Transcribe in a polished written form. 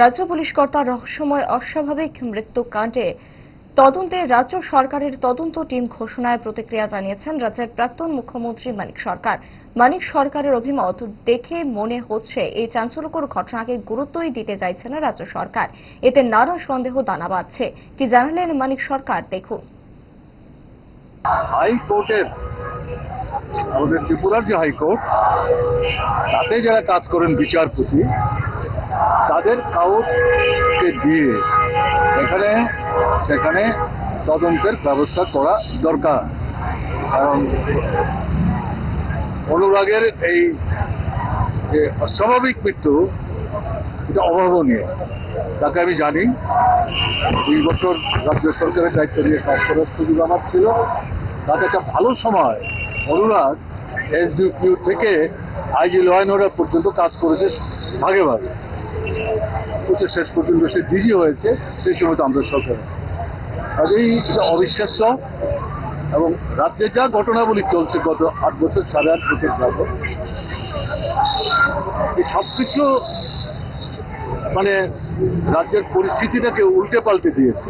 রাজ্য পুলিশ কর্তার রহস্যময় অস্বাভাবিক মৃত্যুকাণ্ডে তদন্তে রাজ্য সরকারের তদন্ত টিম ঘোষণায় প্রতিক্রিয়া জানিয়েছেন রাজ্যের প্রাক্তন মুখ্যমন্ত্রী মানিক সরকার। মানিক সরকারের অভিমত দেখে মনে হচ্ছে এই চাঞ্চল্যকর ঘটনাকে গুরুত্বই দিতে চাইছে না রাজ্য সরকার। এতে নানা সন্দেহ দানা বাঁধছে। কি জানালেন মানিক সরকার, দেখুন। হাইকোর্টের আমাদের ত্রিপুরার যে হাইকোর্ট, তাতে যারা কাজ করেন বিচারপতি, তাদের কাউকে দিয়ে সেখানে তদন্তের ব্যবস্থা করা দরকার। কারণ অনুরাগের এই যে অস্বাভাবিক মৃত্যু, এটা অভাবনীয়। তাকে আমি জানি, 2 বছর রাজ্য সরকারের দায়িত্ব নিয়ে কাজ করার সুযোগ আমার ছিল। তাতে একটা ভালো সময় অনুরাগ এসডিপিউ থেকে আইজি ল অ্যান্ড অর্ডার পর্যন্ত কাজ করেছে ভাগে ভাগে। শেষ পর্যন্ত সে ডিজি হয়েছে, সেই সময় তো আমরা সরকার। কাজেই এটা অবিশ্বাস্য। এবং রাজ্যে যা ঘটনাবলী চলছে গত 8 বছর, 8.5 বছর যাবত, এই সবকিছু রাজ্যের পরিস্থিতিটাকে উল্টে পাল্টে দিয়েছে।